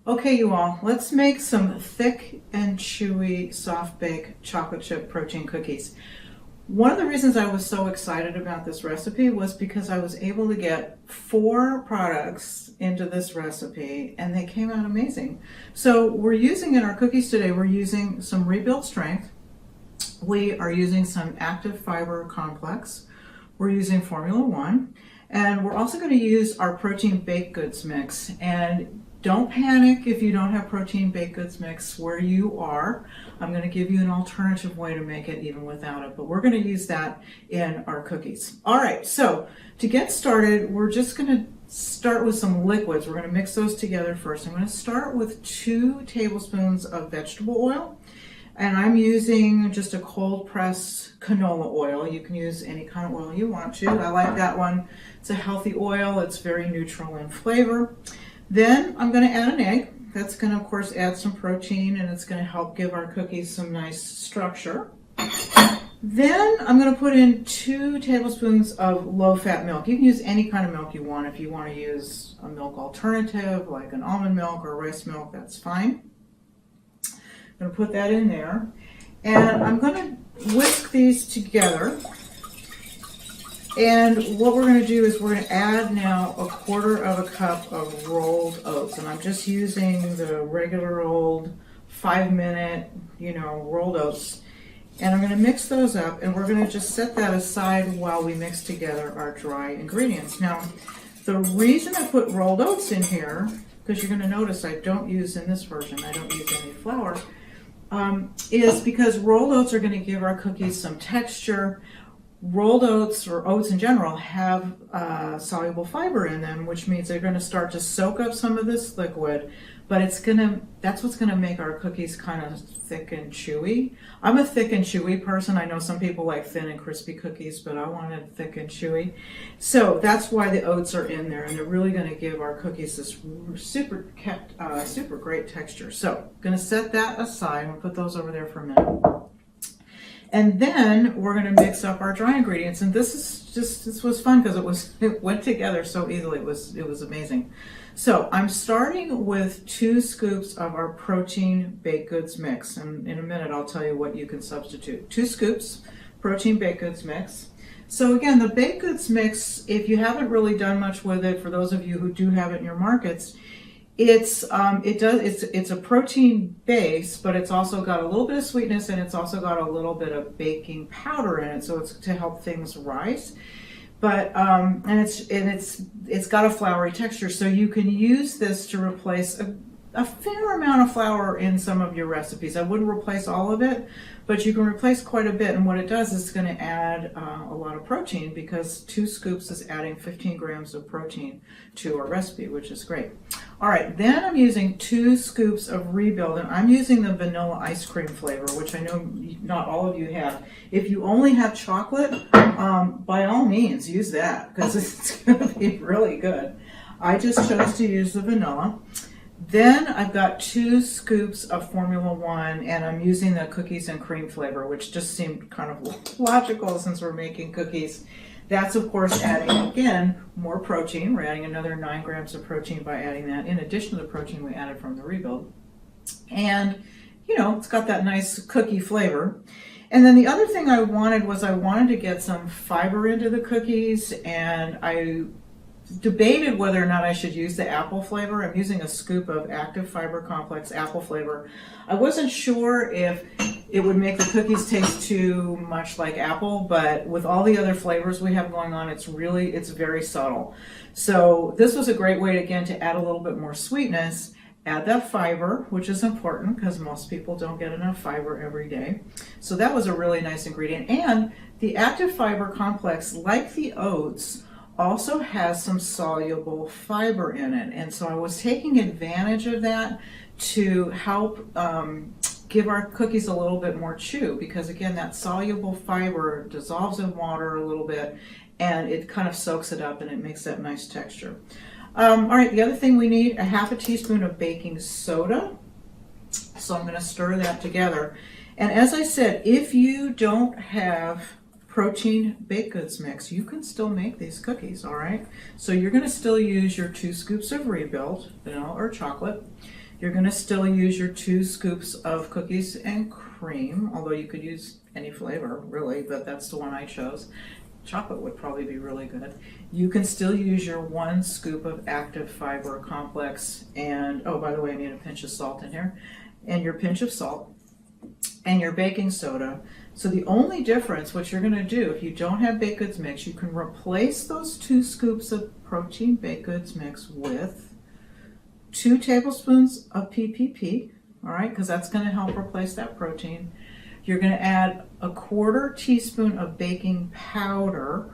Okay, you all, let's make some thick and chewy soft bake chocolate chip protein cookies. One of the reasons I was so excited about this recipe was because I was able to get 4 products into this recipe and they came out amazing. So we're using in our cookies today, we're using some Rebuild Strength. We are using some Active Fiber Complex. We're using Formula One. And we're also going to use our protein baked goods mix. And don't panic if you don't have protein baked goods mix where you are. I'm going to give you an alternative way to make it even without it, but we're going to use that in our cookies. All right, so to get started, we're just going to start with some liquids. We're going to mix those together first. I'm going to start with 2 tablespoons of vegetable oil, and I'm using just a cold pressed canola oil. You can use any kind of oil you want to. I like that one. It's a healthy oil. It's very neutral in flavor. Then I'm going to add an egg. That's going to, of course, add some protein, and it's going to help give our cookies some nice structure. Then I'm going to put in 2 tablespoons of low-fat milk. You can use any kind of milk you want. If you want to use a milk alternative, like an almond milk or rice milk, that's fine. I'm going to put that in there. And I'm going to whisk these together. And what we're going to do is we're going to add now 1/4 cup of rolled oats. And I'm just using the regular old 5-minute, rolled oats. And I'm going to mix those up, and we're going to just set that aside while we mix together our dry ingredients. Now, the reason I put rolled oats in here, because you're going to notice I don't use in this version, I don't use any flour, is because rolled oats are going to give our cookies some texture. Rolled oats, or oats in general, have soluble fiber in them, which means they're going to start to soak up some of this liquid, but that's what's going to make our cookies kind of thick and chewy. I'm a thick and chewy person. I know some people like thin and crispy cookies, but I wanted thick and chewy. So that's why the oats are in there, and they're really going to give our cookies this super great texture. So I'm going to set that aside. I'm going to put those over there for a minute. And then we're going to mix up our dry ingredients. And this was fun because it went together so easily. It was amazing. So I'm starting with 2 scoops of our protein baked goods mix. And in a minute, I'll tell you what you can substitute. 2 scoops protein baked goods mix. So again, the baked goods mix, if you haven't really done much with it, for those of you who do have it in your markets, it's a protein base, but it's also got a little bit of sweetness, and it's also got a little bit of baking powder in it, so it's to help things rise. But it's got a floury texture, so you can use this to replace a fair amount of flour in some of your recipes. I wouldn't replace all of it, but you can replace quite a bit. And what it does is it's going to add a lot of protein, because 2 scoops is adding 15 grams of protein to our recipe, which is great. All right, then I'm using 2 scoops of Rebuild, and I'm using the vanilla ice cream flavor, which I know not all of you have. If you only have chocolate, by all means use that, because it's going to be really good. I just chose to use the vanilla. Then I've got 2 scoops of Formula One, and I'm using the cookies and cream flavor, which just seemed kind of logical since we're making cookies. That's, of course, adding, again, more protein. We're adding another 9 grams of protein by adding that, in addition to the protein we added from the Rebuild. And, it's got that nice cookie flavor. And then the other thing I wanted to get some fiber into the cookies, and I debated whether or not I should use the apple flavor. I'm using a scoop of Active Fiber Complex apple flavor. I wasn't sure if it would make the cookies taste too much like apple, but with all the other flavors we have going on, it's very subtle. So this was a great way, again, to add a little bit more sweetness. Add that fiber, which is important because most people don't get enough fiber every day. So that was a really nice ingredient. And the Active Fiber Complex, like the oats, also has some soluble fiber in it. And so I was taking advantage of that to help give our cookies a little bit more chew, because again, that soluble fiber dissolves in water a little bit, and it kind of soaks it up, and it makes that nice texture. All right, the other thing we need, 1/2 teaspoon of baking soda. So I'm going to stir that together. And as I said, if you don't have protein baked goods mix, you can still make these cookies, all right? So you're going to still use your 2 scoops of Rebuild, vanilla or chocolate. You're going to still use your 2 scoops of cookies and cream, although you could use any flavor, really, but that's the one I chose. Chocolate would probably be really good. You can still use your 1 scoop of active fiber complex, and oh, by the way, I need a pinch of salt in here, and your pinch of salt, and your baking soda. So the only difference, what you're going to do, if you don't have baked goods mix, you can replace those 2 scoops of protein baked goods mix with 2 tablespoons of PPP, all right, because that's going to help replace that protein. You're going to add a 1/4 teaspoon of baking powder,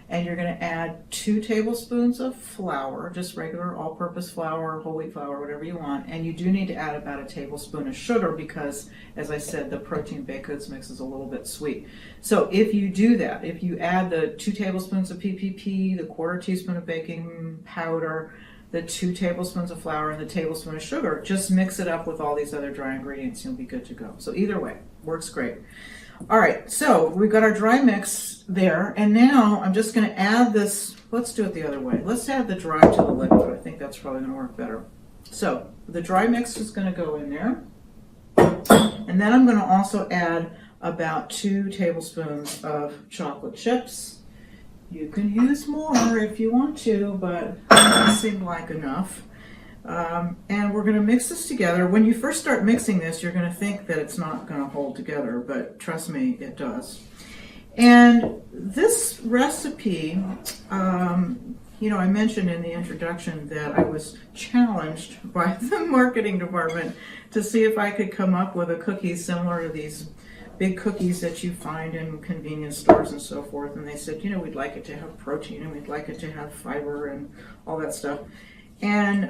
and you're going to add 2 tablespoons of flour, just regular all-purpose flour, whole wheat flour, whatever you want. And you do need to add about a tablespoon of sugar because, as I said, the protein baked goods mix is a little bit sweet. So if you do that, if you add the 2 tablespoons of PPP, the 1/4 teaspoon of baking powder, the 2 tablespoons of flour, and the tablespoon of sugar, just mix it up with all these other dry ingredients, you'll be good to go. So either way, works great. All right, so we've got our dry mix there, and now I'm just going to add this. Let's do it the other way. Let's add the dry to the liquid. I think that's probably going to work better. So the dry mix is going to go in there, and then I'm going to also add about 2 tablespoons of chocolate chips. You can use more if you want to, but it doesn't seem like enough. And we're going to mix this together. When you first start mixing this, you're going to think that it's not going to hold together, but trust me, it does. And this recipe, you know, I mentioned in the introduction that I was challenged by the marketing department to see if I could come up with a cookie similar to these big cookies that you find in convenience stores and so forth. And they said, you know, we'd like it to have protein and we'd like it to have fiber and all that stuff. And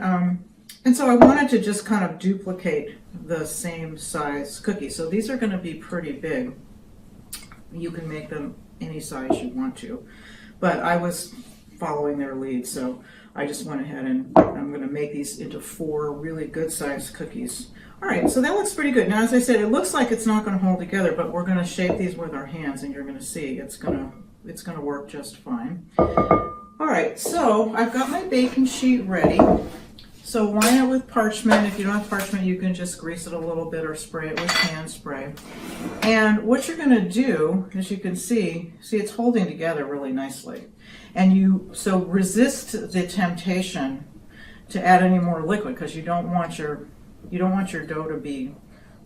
so I wanted to just kind of duplicate the same size cookie. So these are going to be pretty big. You can make them any size you want to, but I was following their lead, so I just went ahead and I'm going to make these into 4 really good sized cookies. All right, so that looks pretty good. Now, as I said, it looks like it's not going to hold together, but we're going to shape these with our hands, and you're going to see it's going to work just fine. All right, so I've got my baking sheet ready. So line it with parchment. If you don't have parchment, you can just grease it a little bit or spray it with hand spray. And what you're going to do, as you can see it's holding together really nicely. And so resist the temptation to add any more liquid because you don't want your dough to be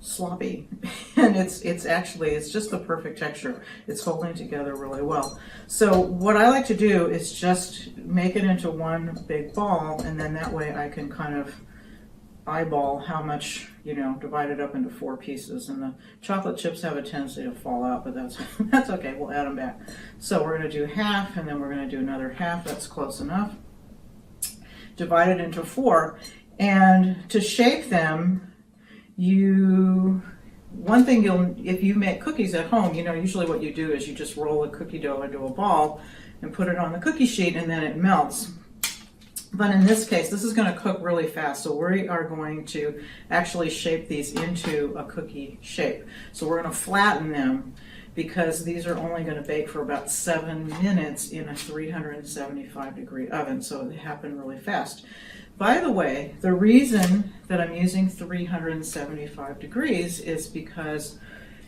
sloppy. And it's just the perfect texture. It's holding together really well. So what I like to do is just make it into one big ball, and then that way I can kind of eyeball how much, divide it up into 4 pieces. And the chocolate chips have a tendency to fall out, but that's okay. We'll add them back. So we're going to do half, and then we're going to do another half. That's close enough. Divide it into 4. And to shape them, if you make cookies at home, usually what you do is you just roll a cookie dough into a ball and put it on the cookie sheet, and then it melts. But in this case, this is going to cook really fast, so we are going to actually shape these into a cookie shape. So we're going to flatten them because these are only going to bake for about 7 minutes in a 375-degree oven, so they happen really fast. By the way, the reason that I'm using 375 degrees is because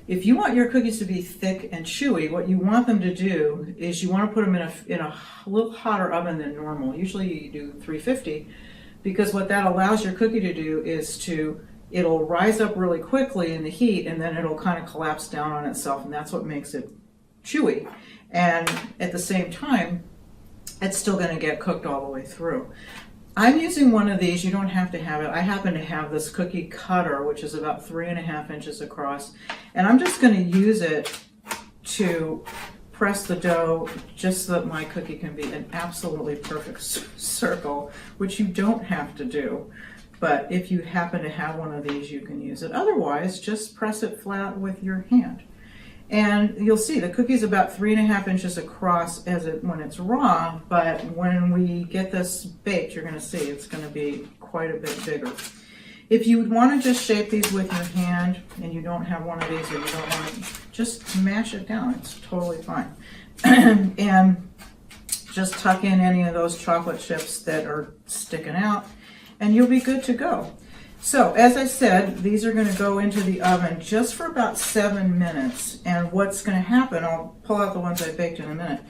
if you want your cookies to be thick and chewy, what you want them to do is you want to put them in a little hotter oven than normal. Usually you do 350, because what that allows your cookie to do is it'll rise up really quickly in the heat, and then it'll kind of collapse down on itself, and that's what makes it chewy. And at the same time, it's still going to get cooked all the way through. I'm using one of these. You don't have to have it. I happen to have this cookie cutter, which is about 3.5 inches across, and I'm just going to use it to press the dough just so that my cookie can be an absolutely perfect circle, which you don't have to do. But if you happen to have one of these, you can use it. Otherwise, just press it flat with your hand. And you'll see the cookie's about 3.5 inches across when it's raw, but when we get this baked, you're going to see it's going to be quite a bit bigger. If you want to just shape these with your hand and you don't have one of these, or you don't want to, just mash it down. It's totally fine. And just tuck in any of those chocolate chips that are sticking out, and you'll be good to go. So as I said, these are going to go into the oven just for about 7 minutes. And what's going to happen, I'll pull out the ones I baked in a minute.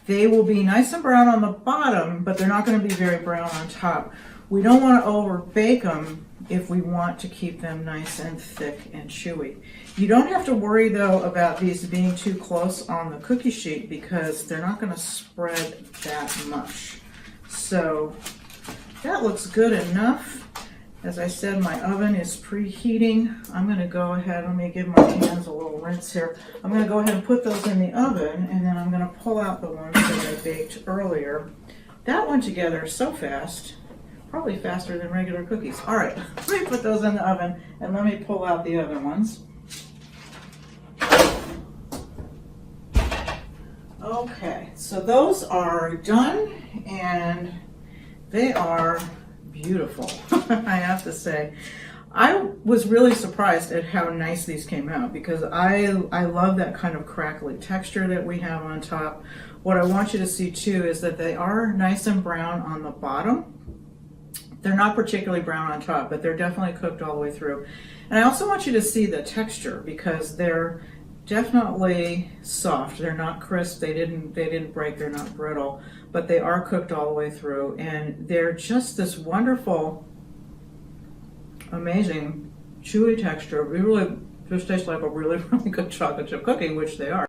They will be nice and brown on the bottom, but they're not going to be very brown on top. We don't want to over bake them if we want to keep them nice and thick and chewy. You don't have to worry though about these being too close on the cookie sheet because they're not going to spread that much. So that looks good enough. As I said, my oven is preheating. I'm going to go ahead, let me give my hands a little rinse here. I'm going to go ahead and put those in the oven, and then I'm going to pull out the ones that I baked earlier. That went together so fast, probably faster than regular cookies. All right, let me put those in the oven, and let me pull out the other ones. Okay, so those are done, and they are beautiful, I have to say. I was really surprised at how nice these came out because I love that kind of crackly texture that we have on top. What I want you to see too is that they are nice and brown on the bottom. They're not particularly brown on top, but they're definitely cooked all the way through. And I also want you to see the texture because they're definitely soft. They're not crisp, they didn't break, they're not brittle, but they are cooked all the way through, and they're just this wonderful, amazing, chewy texture. It really just tastes like a really, really good chocolate chip cookie, which they are.